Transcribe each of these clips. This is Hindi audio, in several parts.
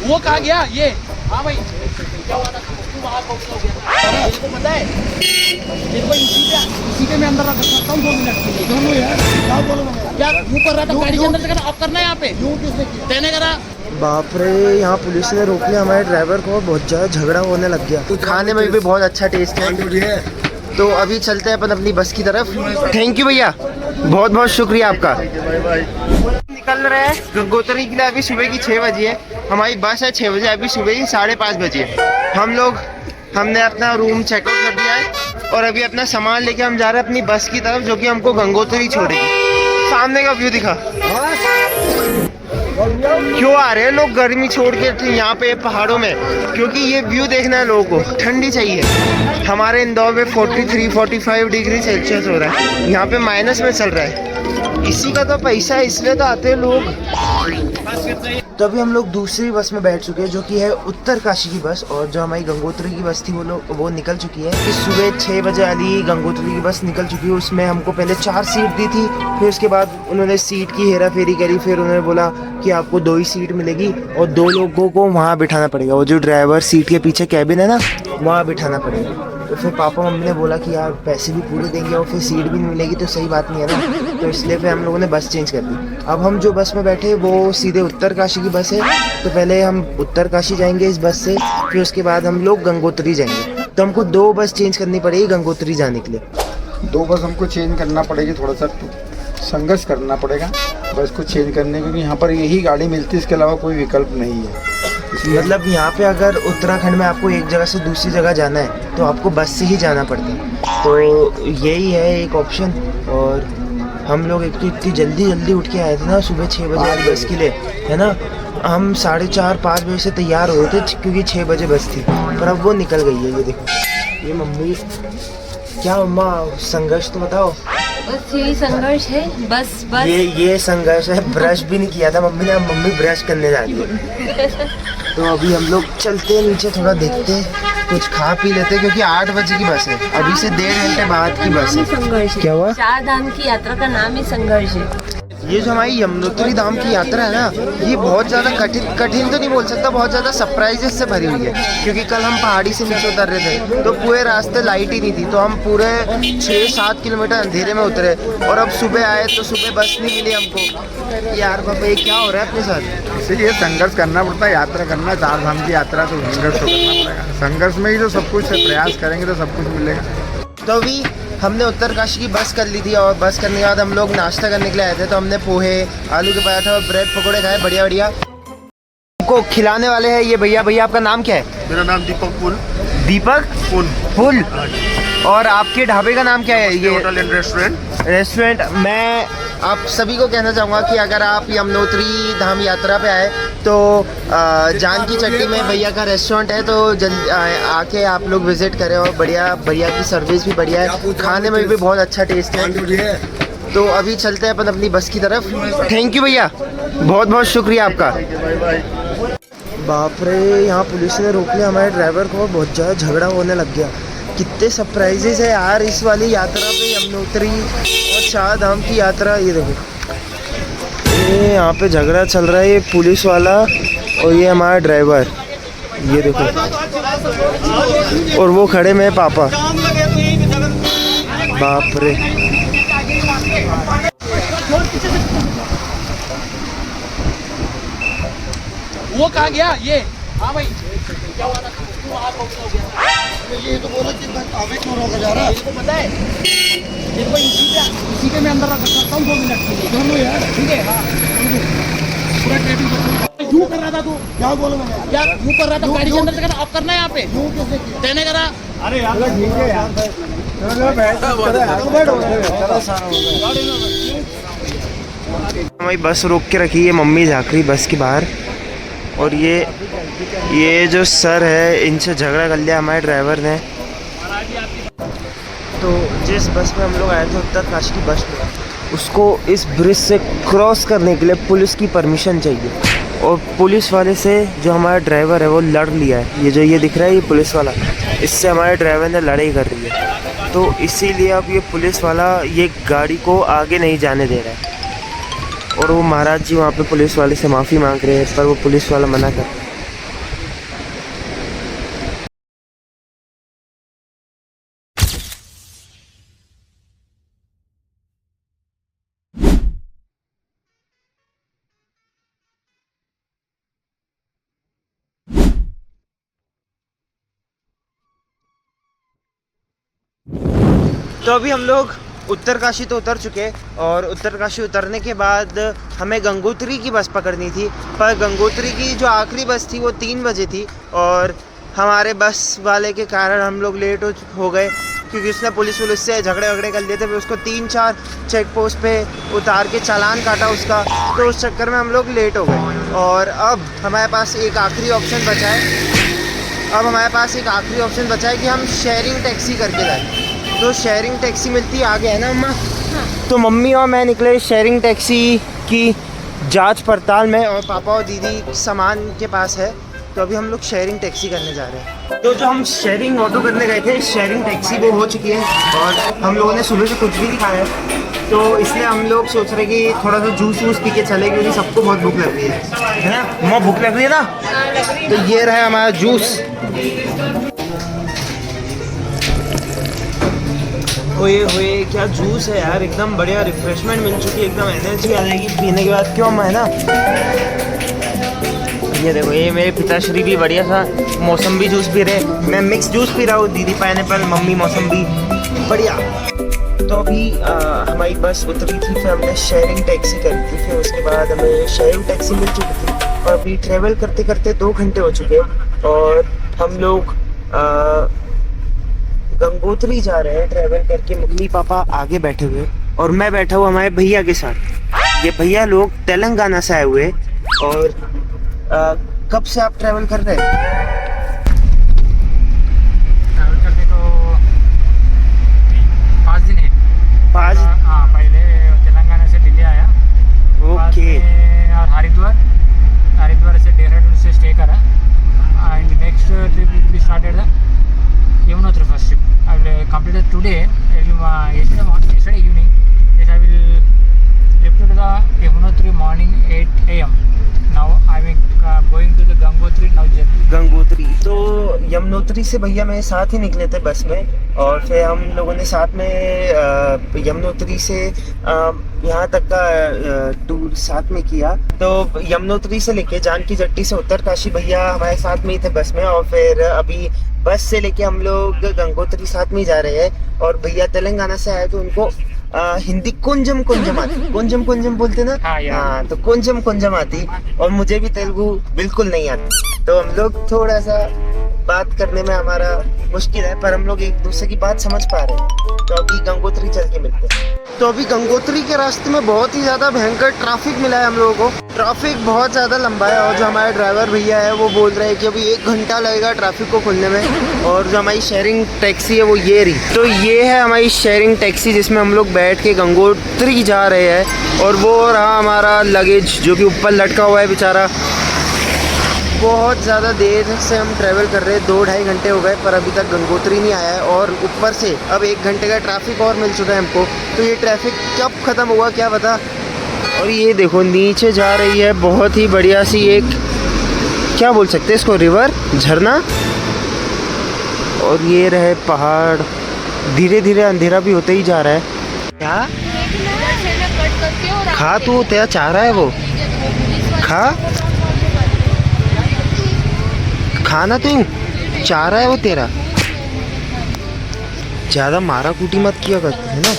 वो कहा गया ये। हाँ भाई क्या हुआ था, तू वहाँ को हो गया था, पता है मेरे को इसी पे मैं अंदर रख सकता हूँ 2 मिनट के लिए। दोनों यार क्या बोलो यार, यूँ कर रहा था गाड़ी के अंदर से, अब करना है यहाँ पे, यूँ किसने किया, तेने करा। बाप रे, यहाँ पुलिस ने रोक लिया हमारे ड्राइवर को, बहुत ज़्यादा झगड़ा होने लग गया। खाने में भी बहुत अच्छा टेस्ट है। तो अभी चलते हैं अपन अपनी बस की तरफ। थैंक यू भैया, बहुत बहुत शुक्रिया आपका। निकल रहे हैं गंगोत्री के लिए। अभी सुबह की 6 बजे है, हमारी बस है 6 बजे, अभी सुबह की 5:30 बजे। हमने अपना रूम चेकआउट कर दिया है और अभी अपना सामान लेके हम जा रहे हैं अपनी बस की तरफ, जो कि हमको गंगोत्री छोड़ेगी। सामने का व्यू दिखा। क्यों आ रहे हैं लोग गर्मी छोड़ के यहाँ पे पहाड़ों में, क्योंकि ये व्यू देखना है लोगों को, ठंडी चाहिए। हमारे इंदौर में 43-45 डिग्री सेल्सियस हो रहा है, यहाँ पे माइनस में चल रहा है। इसी का तो पैसा है, इसलिए तो आते हैं लोग। तो अभी हम लोग दूसरी बस में बैठ चुके हैं, जो कि है उत्तरकाशी की बस, और जो हमारी गंगोत्री की बस थी वो निकल चुकी है। इस सुबह 6 बजे वाली गंगोत्री की बस निकल चुकी है। उसमें हमको पहले 4 सीट दी थी, फिर उसके बाद उन्होंने सीट की हेरा फेरी करी, फिर उन्होंने बोला कि आपको 2 ही सीट मिलेगी और 2 लोगों को वहाँ बिठाना पड़ेगा। वो जो ड्राइवर सीट के पीछे कैबिन है ना, वहाँ बिठाना पड़ेगा। तो फिर पापा मम्मी ने बोला कि यार पैसे भी पूरे देंगे और फिर सीट भी नहीं मिलेगी तो सही बात नहीं है ना, तो इसलिए फिर हम लोगों ने बस चेंज कर दी। अब हम जो बस में बैठे वो सीधे उत्तरकाशी की बस है, तो पहले हम उत्तरकाशी जाएंगे इस बस से, फिर उसके बाद हम लोग गंगोत्री जाएंगे। तो हमको 2 बस चेंज करनी पड़ेगी गंगोत्री जाने के लिए। 2 बस हमको चेंज करना पड़ेगी, थोड़ा सा संघर्ष करना पड़ेगा बस को चेंज करने, क्योंकि यहाँ पर यही गाड़ी मिलती है, इसके अलावा कोई विकल्प नहीं है। मतलब यहाँ पे अगर उत्तराखंड में आपको एक जगह से दूसरी जगह जाना है तो आपको बस से ही जाना पड़ता है, तो यही है एक ऑप्शन। और हम लोग एक तो इतनी जल्दी उठ के आए थे ना सुबह 6 बजे वाली बस के लिए, है ना। हम 4:30-5 बजे से तैयार हुए थे क्योंकि 6 बजे बस थी, पर अब वो निकल गई है। ये देखो, ये मम्मी। क्या मम्मा, संघर्ष तो बताओ। बस यही संघर्ष है, बस ये संघर्ष है। ब्रश भी नहीं किया था मम्मी ने, अब मम्मी ब्रश करने जा रही है। तो अभी हम लोग चलते हैं नीचे, थोड़ा देखते हैं, कुछ खा पी लेते हैं, क्योंकि 8 बजे की बस है, अभी से 1.5 घंटे बाद की बस है। संघर्ष क्या हुआ? 4 धाम की यात्रा का नाम ही संघर्ष है। ये जो हमारी यमुनोत्री धाम की यात्रा है ना, ये बहुत ज़्यादा कठिन तो नहीं बोल सकता, बहुत ज़्यादा सरप्राइजेस से भरी हुई है। क्योंकि कल हम पहाड़ी से नीचे उतर रहे थे तो पूरे रास्ते लाइट ही नहीं थी, तो हम पूरे 6-7 किलोमीटर अंधेरे में उतरे, और अब सुबह आए तो सुबह बस नहीं मिली हमको। यार पापा, ये क्या हो रहा है अपने साथ? इसीलिए संघर्ष करना पड़ता है, यात्रा करना, 4 धाम की यात्रा तो संघर्ष तो करना पड़ेगा। संघर्ष में ही तो सब कुछ है, प्रयास करेंगे तो सब कुछ मिलेगा। तो अभी हमने उत्तरकाशी की बस कर ली थी, और बस करने के बाद हम लोग नाश्ता करने के लिए आए थे, तो हमने पोहे, आलू के पराठा और ब्रेड पकौड़े खाए, बढ़िया। को खिलाने वाले हैं ये भैया। भैया आपका नाम क्या है? मेरा नाम दीपक पुल। दीपक पुल। और आपके ढाबे का नाम क्या है? ये होटल एंड रेस्टोरेंट। मैं आप सभी को कहना चाहूँगा कि अगर आप यमुनोत्री धाम यात्रा पे आए तो जानकी चट्टी में भैया का रेस्टोरेंट है, तो जल्दी आके आप लोग विज़िट करें। और बढ़िया की सर्विस भी बढ़िया है, खाने में भी बहुत अच्छा टेस्ट है। तो अभी चलते हैं अपन अपनी बस की तरफ। थैंक यू भैया, बहुत बहुत शुक्रिया आपका। बाप रे, यहाँ पुलिस ने रोक लिया हमारे ड्राइवर को, बहुत ज़्यादा झगड़ा होने लग गया। कितने सरप्राइजेस है यार इस वाली यात्रा पे, यमुनोत्री और 4 धाम की यात्रा। ये देखो, ये यहाँ पे झगड़ा चल रहा है, ये पुलिस वाला और ये हमारा ड्राइवर, ये देखो। और वो खड़े में पापा। बाप रे, वो कहा गया ये। हाँ भाई क्या हुआ था, तू वहाँ को हो गया था, ये तो बोला कि अभी क्यों रोका जा रहा है, इसको पता है मेरे को इसी पे मैं अंदर रख सकता हूँ 2 मिनट के लिए। दोनों यार ठीक है। हाँ पूरा ट्रेडिंग क्यों कर रहा था तू? क्या बोलो मैंने यार, क्यों कर रहा था गाड़ी के अंदर से? अब करना है यहाँ पे, क्यों किसने किया, तेने करा। अरे यार ठीक है यार, हमारी बस रोक के रखी है, मम्मी झाँक रही बस के बाहर। और ये जो सर है, इनसे झगड़ा कर लिया हमारे ड्राइवर ने। तो जिस बस में हम लोग आए थे उत्तरकाशी की बस में, उसको इस ब्रिज से क्रॉस करने के लिए पुलिस की परमिशन चाहिए, और पुलिस वाले से जो हमारा ड्राइवर है वो लड़ लिया है। ये दिख रहा है, ये पुलिस वाला, इससे हमारे ड्राइवर ने लड़ाई कर रही है। तो इसीलिए अब ये पुलिस वाला ये गाड़ी को आगे नहीं जाने दे रहा है। और वो महाराज जी वहाँ पे पुलिस वाले से माफ़ी मांग रहे हैं, पर वो पुलिस वाला मना कर। तो अभी हम लोग उत्तरकाशी तो उतर चुके और उत्तरकाशी उतरने के बाद हमें गंगोत्री की बस पकड़नी थी, पर गंगोत्री की जो आखिरी बस थी वो 3 बजे थी और हमारे बस वाले के कारण हम लोग लेट हो गए, क्योंकि उसने पुलिस से झगड़े कर लिए थे। फिर उसको 3-4 चेक पोस्ट पे उतार के चालान काटा उसका, तो उस चक्कर में हम लोग लेट हो गए। और अब हमारे पास एक आखिरी ऑप्शन बचा है, कि हम शेयरिंग टैक्सी करके जाएँ। तो शेयरिंग टैक्सी मिलती है आगे, है ना अम्मा? हाँ। तो मम्मी और मैं निकले शेयरिंग टैक्सी की जांच पड़ताल में, और पापा और दीदी सामान के पास है। तो अभी हम लोग शेयरिंग टैक्सी करने जा रहे हैं। तो जो हम शेयरिंग ऑटो करने गए थे, शेयरिंग टैक्सी वो हो चुकी है और हम लोगों ने सुबह से कुछ भी नहीं खाया है, तो इसलिए हम लोग सोच रहे कि थोड़ा सा जूस वूस पी के चले, क्योंकि सबको बहुत भूख लग रही है ना? अम्मा भूख लग रही है ना? तो ये रहा हमारा जूस। ओए क्या जूस है यार, एकदम बढ़िया रिफ्रेशमेंट मिल चुकी है, एकदम एनर्जी आ जाएगी पीने के बाद, क्यों अम्मा, है ना? ये देखो, ये मेरे पिताश्री भी बढ़िया सा मौसम्बी जूस पी रहे, मैं मिक्स जूस पी रहा हूँ, दीदी पाइनएप्पल, मम्मी मौसम्बी, बढ़िया। तो अभी हमारी बस उतरी थी, फिर हमने शेयरिंग टैक्सी करी थी, फिर उसके बाद हमें शेयरिंग टैक्सी मिल चुकी थी और अभी ट्रेवल करते करते 2 घंटे हो चुके और हम लोग गंगोत्री जा रहे हैं ट्रैवल करके। मम्मी पापा आगे बैठे हुए और मैं बैठा हुआ हमारे भैया के साथ। ये भैया लोग तेलंगाना से आए हुए। और कब से आप ट्रैवल कर रहे हैं? ट्रैवल करके तो 5 दिन है। 5? हाँ, पहले तेलंगाना से दिल्ली आया, ओके। और हरिद्वार से देहरादून से स्टे करा, and next trip we started the Yamunotri first trip. I will complete it today. Yesterday evening. Yes, I will lift to the Yamunotri morning 8 AM. Now I am going to the Gangotri now journey. Gangotri. तो यमुनोत्री से भैया मेरे साथ ही निकले थे बस में और फिर हम लोगों ने साथ में यमुनोत्री से यहाँ तक का टूर साथ में किया। तो यमुनोत्री से लेके जानकी जट्टी से उत्तरकाशी भैया हमारे साथ में ही थे बस में, और फिर अभी बस से लेके हम लोग गंगोत्री साथ में ही जा रहे हैं। और भैया तेलंगाना से आए तो उनको हिंदी कुंजम आती, कुंजम बोलते ना? हाँ, तो कुंजम आती, और मुझे भी तेलुगु बिल्कुल नहीं आती, तो हम लोग थोड़ा सा बात करने में हमारा मुश्किल है, पर हम लोग एक दूसरे की बात समझ पा रहे हैं। तो अभी गंगोत्री चल के मिलते हैं। तो अभी गंगोत्री के रास्ते में बहुत ही ज़्यादा भयंकर ट्रैफिक मिला है हम लोगों को। ट्रैफिक बहुत ज़्यादा लंबा है और जो हमारे ड्राइवर भैया है वो बोल रहे हैं कि अभी 1 घंटा लगेगा ट्रैफिक को खुलने में। और जो हमारी शेयरिंग टैक्सी है वो ये रही। तो ये है हमारी शेयरिंग टैक्सी जिसमें हम लोग बैठ के गंगोत्री जा रहे हैं। और वो रहा हमारा लगेज जो कि ऊपर लटका हुआ है बेचारा। बहुत ज़्यादा देर से हम ट्रैवल कर रहे हैं, 2-2.5 घंटे हो गए, पर अभी तक गंगोत्री नहीं आया है। और ऊपर से अब 1 घंटे का ट्रैफिक और मिल चुका है हमको, तो ये ट्रैफिक कब ख़त्म होगा क्या पता। और ये देखो नीचे जा रही है बहुत ही बढ़िया सी एक, क्या बोल सकते हैं इसको, रिवर, झरना। और ये रहे पहाड़, धीरे धीरे अंधेरा भी होते ही जा रहा है। क्या खा तू, तेरा चाह रहा है वो, खा खाना तू चाह रहा है वो तेरा। ज़्यादा मारा कूटी मत किया कर, है ना?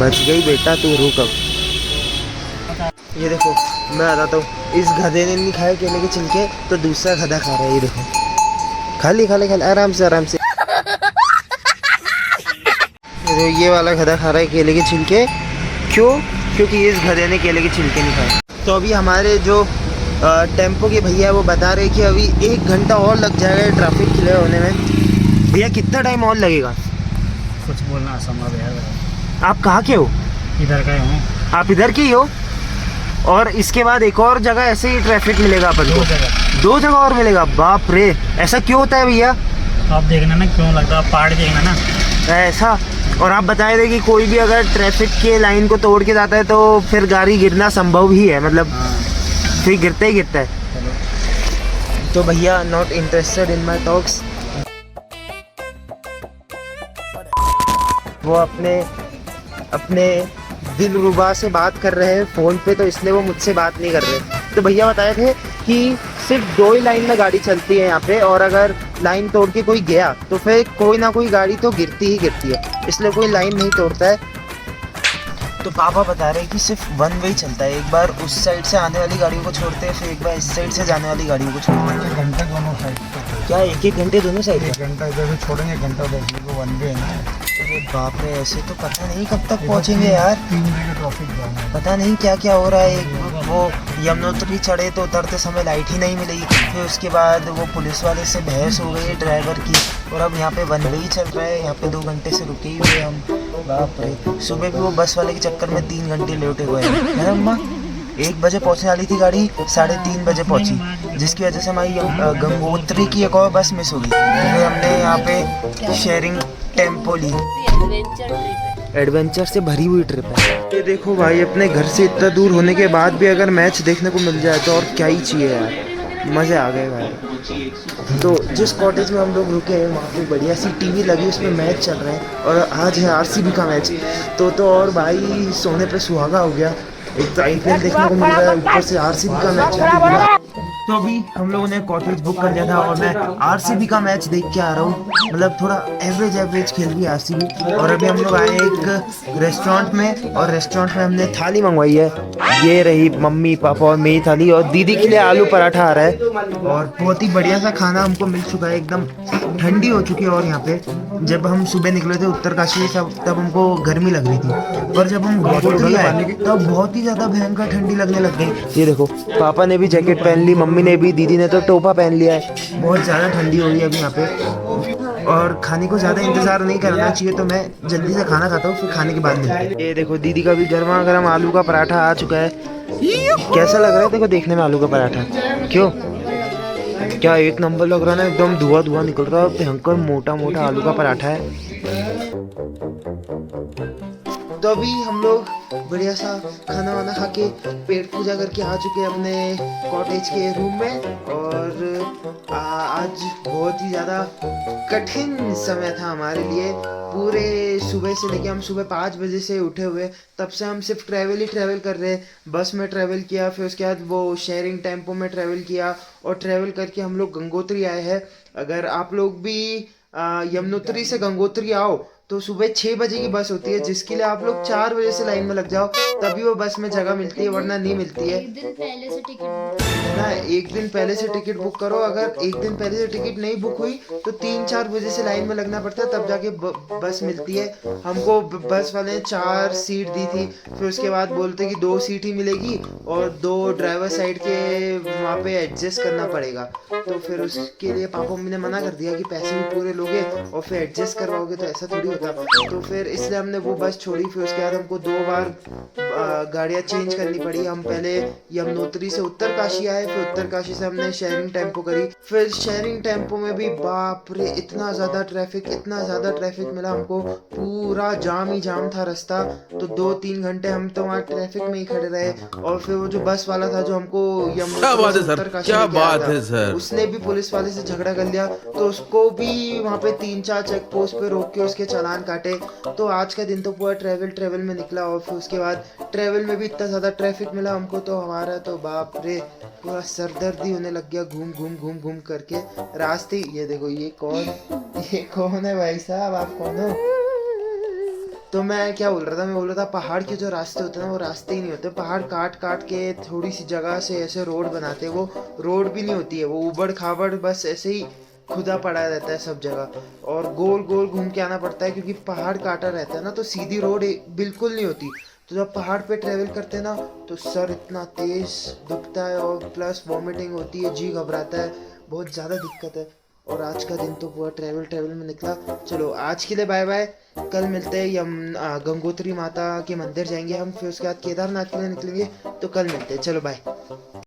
बच गई बेटा, तू रुक अब। ये देखो मैं बताता हूँ, इस गधे ने नहीं खाया केले के छिलके तो दूसरा गधा खा रहा है। ये देखो, खाली आराम से ये वाला गधा खा रहा है केले के छिलके। क्यों? क्योंकि इस गधे ने केले के छिलके नहीं खाए। तो अभी हमारे जो टेम्पो के भैया वो बता रहे कि अभी 1 घंटा और लग जाएगा ट्रैफिक क्लियर होने में। भैया कितना टाइम और लगेगा? कुछ बोलना असंभव है। आप कहाँ के हो? इधर का हूँ। आप इधर के ही हो? और इसके बाद एक और जगह ऐसे ही ट्रैफिक मिलेगा अपन को? 2 जगह और मिलेगा? बाप रे, ऐसा क्यों होता है भैया? आप देखना ना क्यों लगता है, पहाड़ देखना ना ऐसा। और आप बताए थे कि कोई भी अगर ट्रैफिक के लाइन को तोड़ के जाता है तो फिर गाड़ी गिरना संभव ही है, मतलब फिर गिरता ही गिरता है। तो भैया not interested in my talks. वो अपने अपने दिलरुबा से बात कर रहे हैं फ़ोन पे, तो इसलिए वो मुझसे बात नहीं कर रहे। तो भैया बताए थे कि सिर्फ 2 ही लाइन में गाड़ी चलती है यहाँ पे, और अगर लाइन तोड़ के कोई गया तो फिर कोई ना कोई गाड़ी तो गिरती ही गिरती है, इसलिए कोई लाइन नहीं तोड़ता है। तो पापा बता रहे हैं कि सिर्फ 1 वे चलता है, एक बार उस साइड से आने वाली गाड़ियों को छोड़ते हैं, फिर एक बार इस साइड से जाने वाली गाड़ियों को छोड़ते हैं। 1 घंटे दोनों साइड पे। क्या 1-1 घंटे दोनों साइड? 1 घंटा इधर से छोड़ेंगे, 1 घंटा उधर से, 1 वे है ना। अरे बाप रे, ऐसे तो पता नहीं कब तक पहुँचेंगे यार। 3 जगह ट्रैफिक जाम है। पता नहीं क्या क्या हो रहा है। वो यमुनोत्री चढ़े तो उतरते समय लाइट ही नहीं मिली, फिर उसके बाद वो पुलिस वाले से बहस हो गई ड्राइवर की, और अब यहाँ पे 1 वे ही चल रहा है। यहाँ पे 2 घंटे से रुके ही हुए हम। बाप रे, सुबह भी वो बस वाले के चक्कर में 3 घंटे लेटे हुए हैं ना अम्मा। 1 बजे पहुँचने वाली थी गाड़ी, 3:30 बजे पहुँची, जिसकी वजह से हमारी गंगोत्री की एक और बस मिस हो गई। फिर हमने यहाँ पे शेयरिंग टेम्पो ली। एडवेंचर ट्रिप है। एडवेंचर से भरी हुई ट्रिप है। ये देखो भाई, अपने घर से इतना दूर होने के बाद भी अगर मैच देखने को मिल जाए तो और क्या ही चाहिए यार, मज़े आ गए भाई। तो जिस कॉटेज में हम लोग रुके हैं वहाँ पे बढ़िया सी टीवी लगी, उसमें मैच चल रहा है, और आज है आरसीबी का मैच। तो और भाई सोने पे सुहागा हो गया। एक तो आईपीएल देखने को मिल रहा है, ऊपर से आरसीबी का मैच है। तो अभी हम लोगों ने कॉटेज बुक कर लिया था और मैं आरसीबी का मैच देख के आ रहा हूँ। मतलब थोड़ा एवरेज खेल रही है आरसीबी। और अभी हम लोग आए एक रेस्टोरेंट में, और रेस्टोरेंट में हमने थाली मंगवाई है। ये रही मम्मी पापा और मेरी थाली, और दीदी के लिए आलू पराठा आ रहा है। और बहुत ही बढ़िया सा खाना हमको मिल चुका है, एकदम ठंडी हो चुकी है। और यहाँ पे जब हम सुबह निकले थे उत्तरकाशी से, तब हमको गर्मी लग रही थी, पर जब हम गंगोत्री आए तब बहुत ही ज़्यादा भयंकर ठंडी लगने लग गई। ये देखो, पापा ने भी जैकेट पहन ली, मम्मी ने भी, दीदी ने तो टोपा पहन लिया है। बहुत ज़्यादा ठंडी हो रही है अभी यहाँ पे, और खाने को ज़्यादा इंतज़ार नहीं करना चाहिए, तो मैं जल्दी से खाना खाता हूँ, फिर खाने के बाद मिलते हैं। ये देखो, दीदी का भी गर्मा गर्म आलू का पराठा आ चुका है। कैसा लग रहा है देखो देखने में आलू का पराठा? क्यों, क्या एक नंबर लग रहा है ना, एकदम धुआं निकल रहा है। भयंकर मोटा मोटा आलू का पराठा है। तो अभी हम लोग बढ़िया सा खाना वाना खा के पेट पूजा करके आ चुके हैं अपने कॉटेज के रूम में। और आज बहुत ही ज़्यादा कठिन समय था हमारे लिए। पूरे सुबह से लेके हम सुबह 5 बजे से उठे हुए, तब से हम सिर्फ ट्रैवल कर रहे हैं। बस में ट्रैवल किया, फिर उसके बाद वो शेयरिंग टेम्पो में ट्रैवल किया, और ट्रैवल करके हम लोग गंगोत्री आए हैं। अगर आप लोग भी यमुनोत्री से गंगोत्री आओ तो सुबह 6 बजे की बस होती है, जिसके लिए आप लोग 4 बजे से लाइन में लग जाओ, तभी वो बस में जगह मिलती है, वरना नहीं मिलती है। 1 दिन पहले से टिकट ना, 1 दिन पहले से टिकट बुक करो। अगर 1 दिन पहले से टिकट नहीं बुक हुई तो 3-4 बजे से लाइन में लगना पड़ता है, तब जाके बस मिलती है। हमको बस वाले ने 4 सीट दी थी, फिर उसके बाद बोलते कि 2 सीट ही मिलेगी, और 2 ड्राइवर साइड के वहाँ पे एडजस्ट करना पड़ेगा। तो फिर उसके लिए पापा मम्मी ने मना कर दिया कि पैसे भी पूरे लोगे और फिर एडजस्ट करवाओगे, तो ऐसा थोड़ी होता। तो फिर इसलिए हमने वो बस छोड़ी। फिर उसके बाद हमको 2 बार गाड़ियाँ चेंज करनी पड़ी। हम पहले यमुनोत्री से उत्तरकाशी आए, फिर उत्तरकाशी से हमने शेयरिंग टेम्पो करी। फिर शेयरिंग टेम्पो में भी बाप रे इतना ज़्यादा ट्रैफिक मिला हमको, पूरा जाम ही जाम था रास्ता। तो 2-3 घंटे हम तो वहाँ ट्रैफिक में ही खड़े रहे। और फिर वो जो बस वाला था जो हमको यमुनोत्री से उत्तरकाशी लेके आया था, उसने भी पुलिस वाले से झगड़ा कर लिया, तो उसको भी वहाँ पे 3-4 चेक पोस्ट पे रोक के उसके चालान काटे। तो आज का दिन तो पूरा ट्रैवल में निकला। और फिर उसके बाद ट्रैवल में भी इतना ज़्यादा ट्रैफिक मिला हमको, तो हमारा तो बाप रे पूरा सरदर्दी होने लग गया घूम करके रास्ते। ये देखो, ये कौन है भाई साहब, आप कौन हो? तो मैं क्या बोल रहा था, मैं बोल रहा था पहाड़ के जो रास्ते होते हैं ना, वो रास्ते ही नहीं होते। पहाड़ काट के थोड़ी सी जगह से ऐसे रोड बनाते हैं, वो रोड भी नहीं होती है, वो उबड़ खाबड़ बस ऐसे ही खुदा पड़ा रहता है सब जगह, और गोल घूम के आना पड़ता है, क्योंकि पहाड़ काटा रहता है ना, तो सीधी रोड बिल्कुल नहीं होती। तो जब पहाड़ पे ट्रैवल करते हैं ना, तो सर इतना तेज दुखता है, और प्लस वॉमिटिंग होती है, जी घबराता है, बहुत ज़्यादा दिक्कत है। और आज का दिन तो पूरा ट्रैवल में निकला। चलो आज के लिए बाय बाय, कल मिलते हैं। हम गंगोत्री माता के मंदिर जाएंगे हम, फिर उसके बाद केदारनाथ के लिए निकलेंगे, तो कल मिलते हैं। चलो बाय।